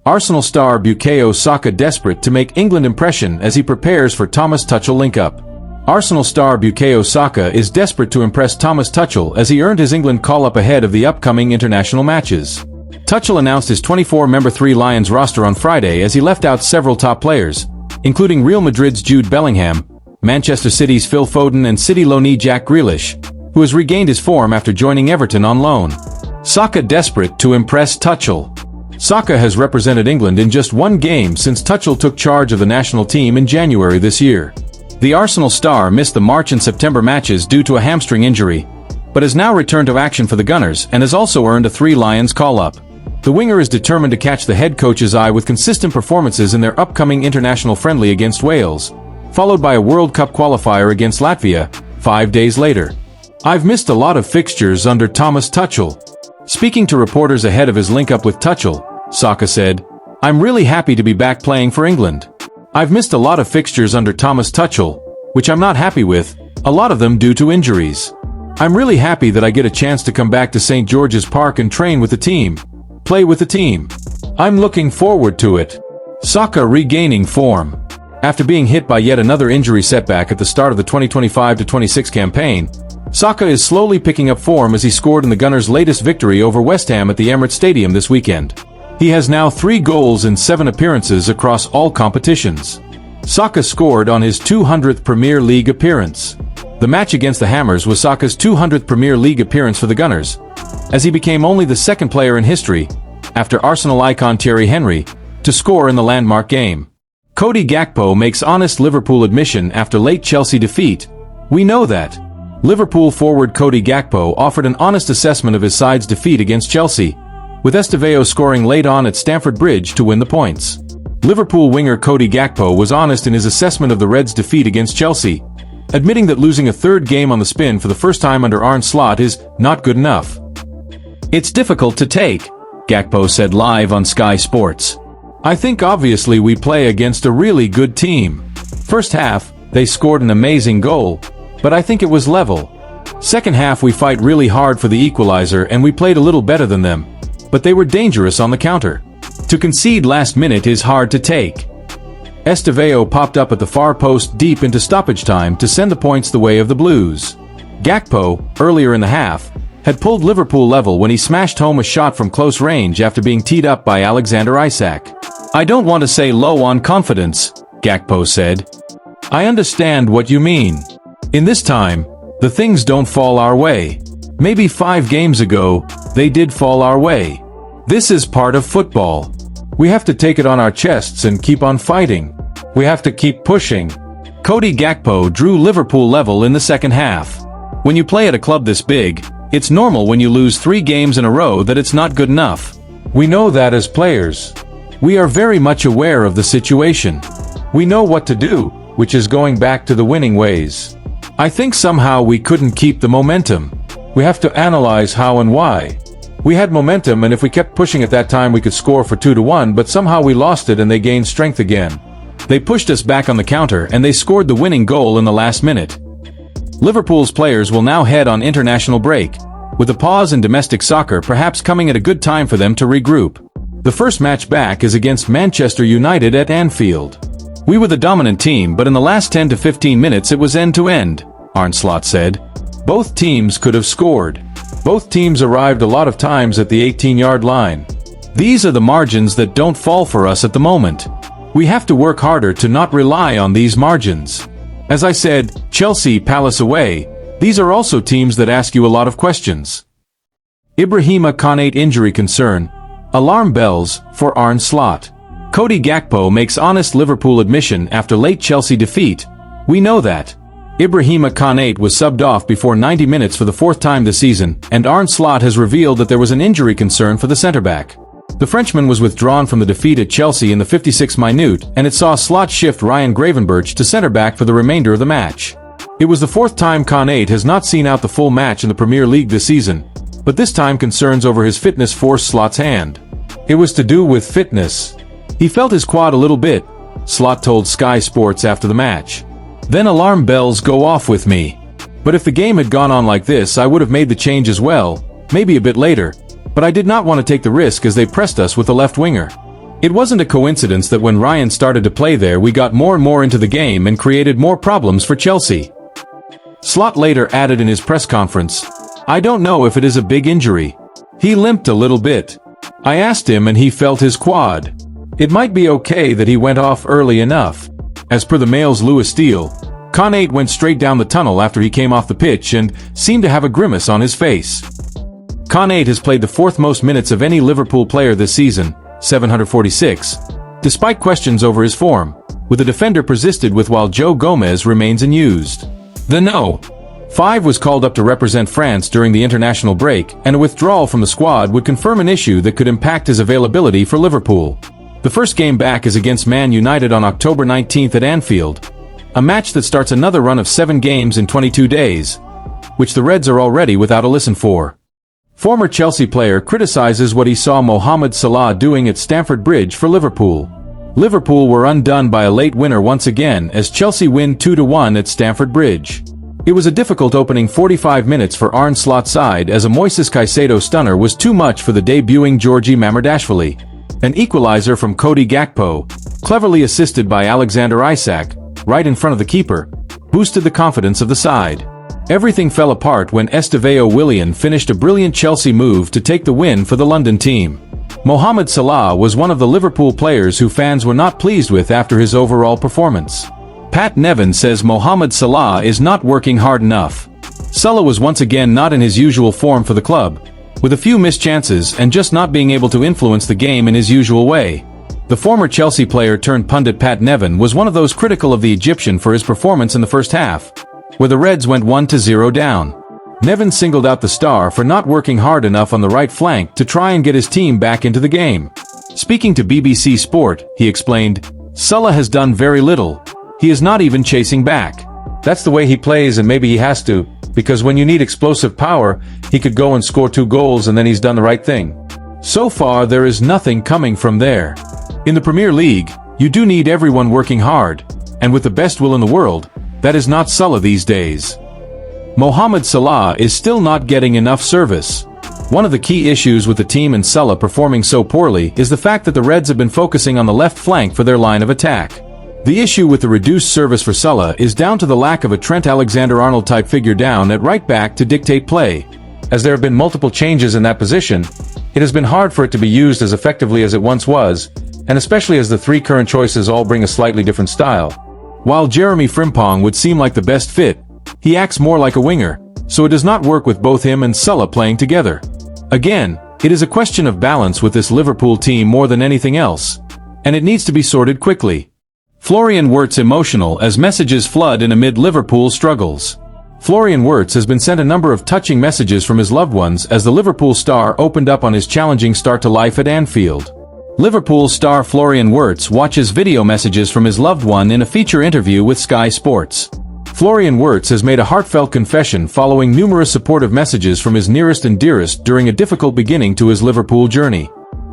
Arsenal star Bukayo Saka desperate to make England impression as he prepares for Thomas Tuchel link-up. Arsenal star Bukayo Saka is desperate to impress Thomas Tuchel as he earned his England call-up ahead of the upcoming international matches. Tuchel announced his 24-member Three Lions roster on Friday as he left out several top players, including Real Madrid's Jude Bellingham, Manchester City's Phil Foden and City loanee Jack Grealish, who has regained his form after joining Everton on loan. Saka desperate to impress Tuchel. Saka has represented England in just one game since Tuchel took charge of the national team in January this year. The Arsenal star missed the March and September matches due to a hamstring injury, but has now returned to action for the Gunners and has also earned a Three Lions call-up. The winger is determined to catch the head coach's eye with consistent performances in their upcoming international friendly against Wales, followed by a World Cup qualifier against Latvia 5 days later. "I've missed a lot of fixtures under Thomas Tuchel." Speaking to reporters ahead of his link-up with Tuchel, Saka said, "I'm really happy to be back playing for England. I've missed a lot of fixtures under Thomas Tuchel, which I'm not happy with, a lot of them due to injuries. I'm really happy that I get a chance to come back to St. George's Park and train with the team, play with the team. I'm looking forward to it." Saka regaining form. After being hit by yet another injury setback at the start of the 2025-26 campaign, Saka is slowly picking up form as he scored in the Gunners' latest victory over West Ham at the Emirates Stadium this weekend. He has now 3 goals in 7 appearances across all competitions. Saka scored on his 200th Premier League appearance. The match against the Hammers was Saka's 200th Premier League appearance for the Gunners, as he became only the second player in history, after Arsenal icon Thierry Henry, to score in the landmark game. Cody Gakpo makes honest Liverpool admission after late Chelsea defeat. "We know that." Liverpool forward Cody Gakpo offered an honest assessment of his side's defeat against Chelsea, with Estevao scoring late on at Stamford Bridge to win the points. Liverpool winger Cody Gakpo was honest in his assessment of the Reds' defeat against Chelsea, admitting that losing a third game on the spin for the first time under Arne Slot is not good enough. "It's difficult to take," Gakpo said live on Sky Sports. "I think obviously we play against a really good team. First half, they scored an amazing goal, but I think it was level. Second half we fight really hard for the equalizer and we played a little better than them, but they were dangerous on the counter. To concede last minute is hard to take." Estevao popped up at the far post deep into stoppage time to send the points the way of the Blues. Gakpo, earlier in the half, had pulled Liverpool level when he smashed home a shot from close range after being teed up by Alexander Isak. "I don't want to say low on confidence," Gakpo said. "I understand what you mean. In this time, the things don't fall our way. Maybe 5 games ago, they did fall our way. This is part of football. We have to take it on our chests and keep on fighting. We have to keep pushing." Cody Gakpo drew Liverpool level in the second half. When you play at a club this big, it's normal when you lose 3 games in a row that it's not good enough. We know that as players. We are very much aware of the situation. We know what to do, which is going back to the winning ways. I think somehow we couldn't keep the momentum. We have to analyze how and why. We had momentum, and if we kept pushing at that time we could score for 2-1, but somehow we lost it and they gained strength again. They pushed us back on the counter and they scored the winning goal in the last minute. Liverpool's players will now head on international break, with a pause in domestic soccer perhaps coming at a good time for them to regroup. The first match back is against Manchester United at Anfield. "We were the dominant team, but in the last 10 to 15 minutes it was end-to-end," Arne Slot said. "Both teams could have scored. Both teams arrived a lot of times at the 18-yard line. These are the margins that don't fall for us at the moment. We have to work harder to not rely on these margins. As I said, Chelsea, Palace away, these are also teams that ask you a lot of questions." Ibrahima Konate injury concern. Alarm bells for Arne Slot. Cody Gakpo makes honest Liverpool admission after late Chelsea defeat. "We know that." Ibrahima Konate was subbed off before 90 minutes for the 4th time this season, and Arne Slot has revealed that there was an injury concern for the centre-back. The Frenchman was withdrawn from the defeat at Chelsea in the 56th minute, and it saw Slot shift Ryan Gravenberch to centre-back for the remainder of the match. It was the 4th time Konate has not seen out the full match in the Premier League this season, but this time concerns over his fitness forced Slot's hand. It was to do with fitness. "He felt his quad a little bit," Slot told Sky Sports after the match. "Then alarm bells go off with me. But if the game had gone on like this I would have made the change as well, maybe a bit later, but I did not want to take the risk as they pressed us with the left winger. It wasn't a coincidence that when Ryan started to play there we got more and more into the game and created more problems for Chelsea. Slot later added in his press conference, "I don't know if it is a big injury. He limped a little bit. I asked him and he felt his quad. It might be okay that he went off early enough." As per the Mail's Lewis Steele, Konate went straight down the tunnel after he came off the pitch and seemed to have a grimace on his face. Konate has played the fourth most minutes of any Liverpool player this season, 746, despite questions over his form, with the defender persisted with while Joe Gomez remains unused. The No. 5 was called up to represent France during the international break, and a withdrawal from the squad would confirm an issue that could impact his availability for Liverpool. The first game back is against Man United on October 19th at Anfield, a match that starts another run of 7 games in 22 days, which the Reds are already without a listen for. Former Chelsea player criticizes what he saw Mohamed Salah doing at Stamford Bridge for Liverpool. Liverpool were undone by a late winner once again as Chelsea win 2-1 at Stamford Bridge. It was a difficult opening 45 minutes for Arne Slot's side as a Moises Caicedo stunner was too much for the debuting Georgi Mamardashvili. An equalizer from Cody Gakpo, cleverly assisted by Alexander Isak, right in front of the keeper, boosted the confidence of the side. Everything fell apart when Estevao Willian finished a brilliant Chelsea move to take the win for the London team. Mohamed Salah was one of the Liverpool players who fans were not pleased with after his overall performance. Pat Nevin says Mohamed Salah is not working hard enough. Salah was once again not in his usual form for the club, with a few missed chances and just not being able to influence the game in his usual way. The former Chelsea player turned pundit Pat Nevin was one of those critical of the Egyptian for his performance in the first half, where the Reds went 1-0 down. Nevin singled out the star for not working hard enough on the right flank to try and get his team back into the game. Speaking to BBC Sport, he explained, "Salah has done very little. He is not even chasing back. That's the way he plays and maybe he has to, because when you need explosive power, he could go and score 2 goals and then he's done the right thing. So far there is nothing coming from there. In the Premier League, you do need everyone working hard, and with the best will in the world, that is not Salah these days." Mohamed Salah is still not getting enough service. One of the key issues with the team and Salah performing so poorly is the fact that the Reds have been focusing on the left flank for their line of attack. The issue with the reduced service for Salah is down to the lack of a Trent Alexander-Arnold type figure down at right back to dictate play. As there have been multiple changes in that position, it has been hard for it to be used as effectively as it once was, and especially as the 3 current choices all bring a slightly different style. While Jeremy Frimpong would seem like the best fit, he acts more like a winger, so it does not work with both him and Salah playing together. Again, it is a question of balance with this Liverpool team more than anything else, and it needs to be sorted quickly. Florian Wirtz emotional as messages flood in amid Liverpool struggles. Florian Wirtz has been sent a number of touching messages from his loved ones as the Liverpool star opened up on his challenging start to life at Anfield. Liverpool star Florian Wirtz watches video messages from his loved one in a feature interview with Sky Sports. Florian Wirtz has made a heartfelt confession following numerous supportive messages from his nearest and dearest during a difficult beginning to his Liverpool journey.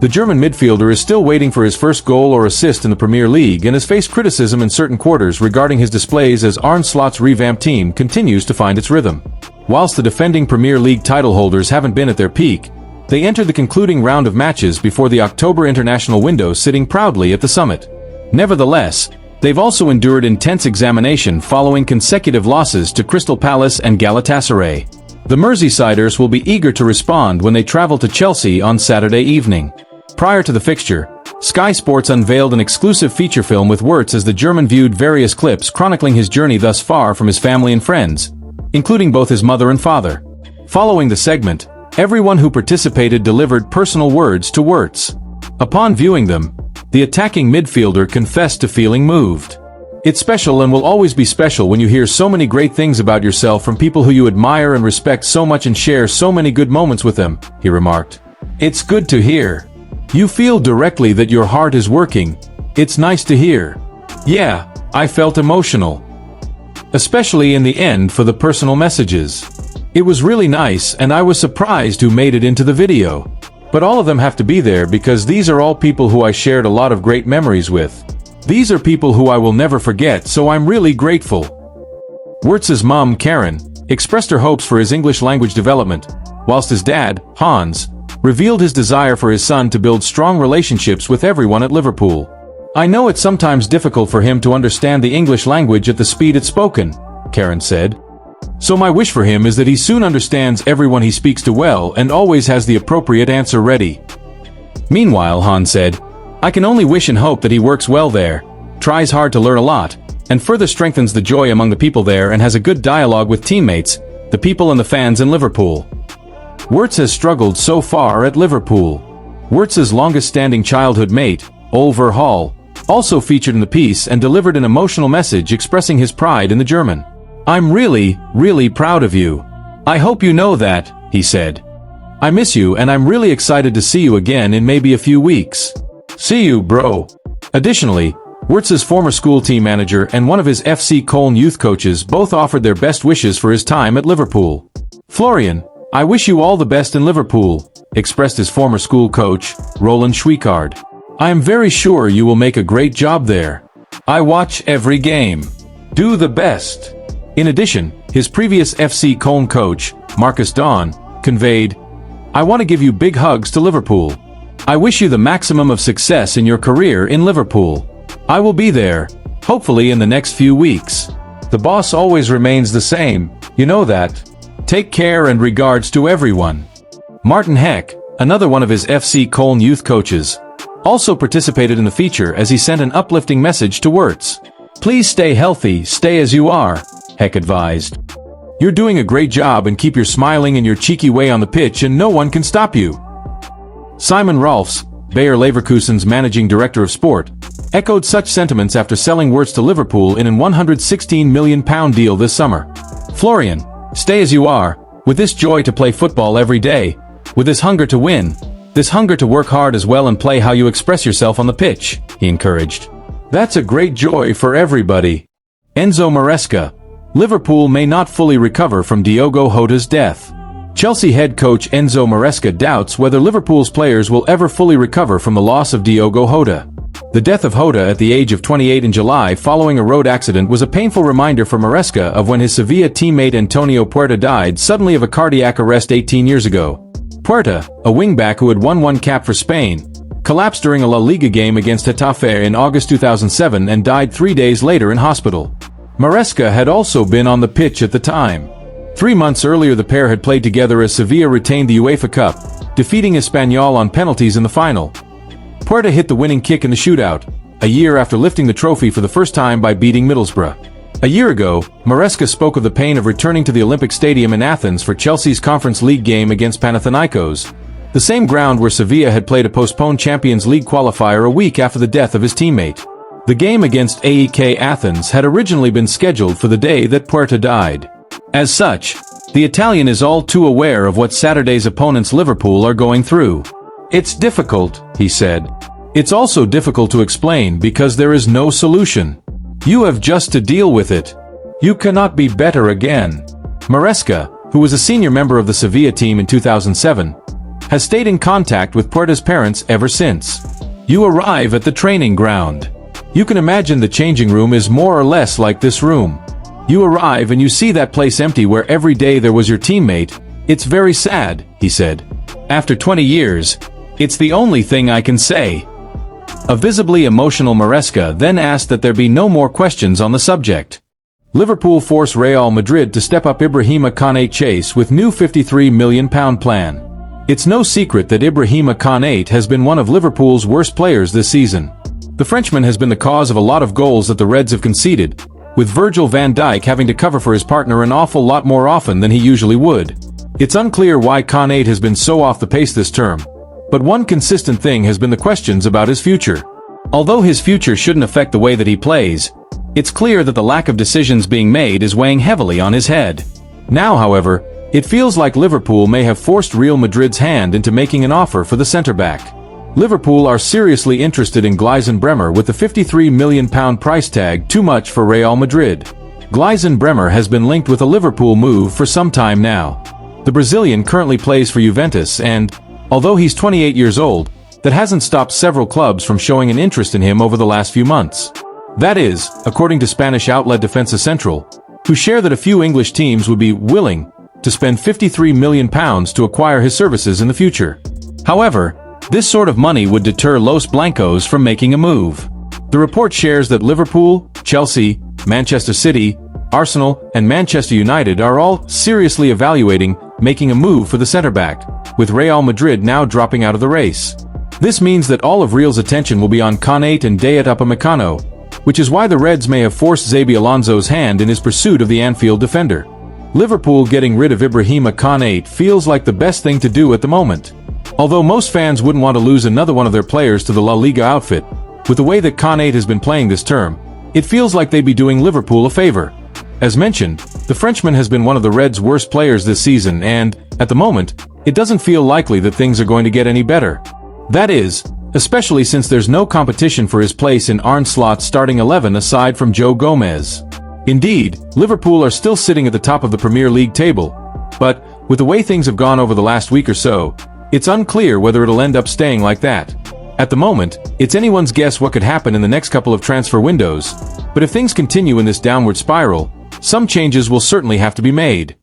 The German midfielder is still waiting for his first goal or assist in the Premier League and has faced criticism in certain quarters regarding his displays as Arne Slot's revamped team continues to find its rhythm. Whilst the defending Premier League title holders haven't been at their peak, they entered the concluding round of matches before the October international window sitting proudly at the summit. Nevertheless, they've also endured intense examination following consecutive losses to Crystal Palace and Galatasaray. The Merseysiders will be eager to respond when they travel to Chelsea on Saturday evening. Prior to the fixture, Sky Sports unveiled an exclusive feature film with Wirtz as the German viewed various clips chronicling his journey thus far from his family and friends, including both his mother and father. Following the segment, everyone who participated delivered personal words to Wirtz. Upon viewing them, the attacking midfielder confessed to feeling moved. "It's special and will always be special when you hear so many great things about yourself from people who you admire and respect so much and share so many good moments with them," he remarked. "It's good to hear. You feel directly that your heart is working. It's nice to hear. Yeah, I felt emotional. Especially in the end for the personal messages. It was really nice and I was surprised who made it into the video. But all of them have to be there because these are all people who I shared a lot of great memories with. These are people who I will never forget, so I'm really grateful." Wirtz's mom, Karen, expressed her hopes for his English language development, whilst his dad, Hans, revealed his desire for his son to build strong relationships with everyone at Liverpool. "I know it's sometimes difficult for him to understand the English language at the speed it's spoken," Karen said. "So my wish for him is that he soon understands everyone he speaks to well and always has the appropriate answer ready." Meanwhile, Han said, "I can only wish and hope that he works well there, tries hard to learn a lot, and further strengthens the joy among the people there and has a good dialogue with teammates, the people and the fans in Liverpool." Wirtz has struggled so far at Liverpool. Wirtz's longest-standing childhood mate, Oliver Hall, also featured in the piece and delivered an emotional message expressing his pride in the German. "I'm really, really proud of you. I hope you know that," he said. "I miss you and I'm really excited to see you again in maybe a few weeks. See you, bro." Additionally, Wirtz's former school team manager and one of his FC Köln youth coaches both offered their best wishes for his time at Liverpool. "Florian, I wish you all the best in Liverpool," expressed his former school coach, Roland Schweikard. "I am very sure you will make a great job there. I watch every game. Do the best." In addition, his previous FC Köln coach, Marcus Dawn, conveyed, "I want to give you big hugs to Liverpool. I wish you the maximum of success in your career in Liverpool. I will be there, hopefully in the next few weeks. The boss always remains the same, you know that. Take care and regards to everyone." Martin Heck, another one of his FC Köln youth coaches, also participated in the feature as he sent an uplifting message to Wirtz. "Please stay healthy, stay as you are," Heck advised. "You're doing a great job and keep your smiling and your cheeky way on the pitch and no one can stop you." Simon Rolfs, Bayer Leverkusen's managing director of sport, echoed such sentiments after selling Wirtz to Liverpool in a £116 million deal this summer. "Florian, stay as you are, with this joy to play football every day, with this hunger to win, this hunger to work hard as well and play how you express yourself on the pitch," he encouraged. "That's a great joy for everybody." Enzo Maresca. Liverpool may not fully recover from Diogo Jota's death. Chelsea head coach Enzo Maresca doubts whether Liverpool's players will ever fully recover from the loss of Diogo Jota. The death of Jota at the age of 28 in July following a road accident was a painful reminder for Maresca of when his Sevilla teammate Antonio Puerta died suddenly of a cardiac arrest 18 years ago. Puerta, a wingback who had won one cap for Spain, collapsed during a La Liga game against Getafe in August 2007 and died 3 days later in hospital. Maresca had also been on the pitch at the time. 3 months earlier the pair had played together as Sevilla retained the UEFA Cup, defeating Espanyol on penalties in the final. Puerta hit the winning kick in the shootout, a year after lifting the trophy for the first time by beating Middlesbrough. A year ago, Maresca spoke of the pain of returning to the Olympic Stadium in Athens for Chelsea's Conference League game against Panathinaikos, the same ground where Sevilla had played a postponed Champions League qualifier a week after the death of his teammate. The game against AEK Athens had originally been scheduled for the day that Puerta died. As such, the Italian is all too aware of what Saturday's opponents Liverpool are going through. "It's difficult," he said. "It's also difficult to explain because there is no solution. You have just to deal with it. You cannot be better again." Maresca, who was a senior member of the Sevilla team in 2007, has stayed in contact with Puerta's parents ever since. "You arrive at the training ground. You can imagine the changing room is more or less like this room. You arrive and you see that place empty where every day there was your teammate. It's very sad," he said. "After 20 years, it's the only thing I can say." A visibly emotional Maresca then asked that there be no more questions on the subject. Liverpool force Real Madrid to step up Ibrahima Konate chase with new £53 million plan. It's no secret that Ibrahima Konate has been one of Liverpool's worst players this season. The Frenchman has been the cause of a lot of goals that the Reds have conceded, with Virgil van Dijk having to cover for his partner an awful lot more often than he usually would. It's unclear why Konate has been so off the pace this term, but one consistent thing has been the questions about his future. Although his future shouldn't affect the way that he plays, it's clear that the lack of decisions being made is weighing heavily on his head. Now, however, it feels like Liverpool may have forced Real Madrid's hand into making an offer for the centre-back. Liverpool are seriously interested in Gleisen Bremer with the £53 million price tag too much for Real Madrid. Gleisen Bremer has been linked with a Liverpool move for some time now. The Brazilian currently plays for Juventus and, although he's 28 years old, that hasn't stopped several clubs from showing an interest in him over the last few months. That is, according to Spanish outlet Defensa Central, who share that a few English teams would be willing to spend £53 million to acquire his services in the future. However, this sort of money would deter Los Blancos from making a move. The report shares that Liverpool, Chelsea, Manchester City, Arsenal, and Manchester United are all seriously evaluating making a move for the centre-back, with Real Madrid now dropping out of the race. This means that all of Real's attention will be on Konate and Dayot Upamecano, which is why the Reds may have forced Xabi Alonso's hand in his pursuit of the Anfield defender. Liverpool getting rid of Ibrahima Konate feels like the best thing to do at the moment. Although most fans wouldn't want to lose another one of their players to the La Liga outfit, with the way that Konate has been playing this term, it feels like they'd be doing Liverpool a favor. As mentioned, the Frenchman has been one of the Reds' worst players this season and, at the moment, it doesn't feel likely that things are going to get any better. That is, especially since there's no competition for his place in Arne Slot's starting 11 aside from Joe Gomez. Indeed, Liverpool are still sitting at the top of the Premier League table, but, with the way things have gone over the last week or so, it's unclear whether it'll end up staying like that. At the moment, it's anyone's guess what could happen in the next couple of transfer windows, but if things continue in this downward spiral, some changes will certainly have to be made.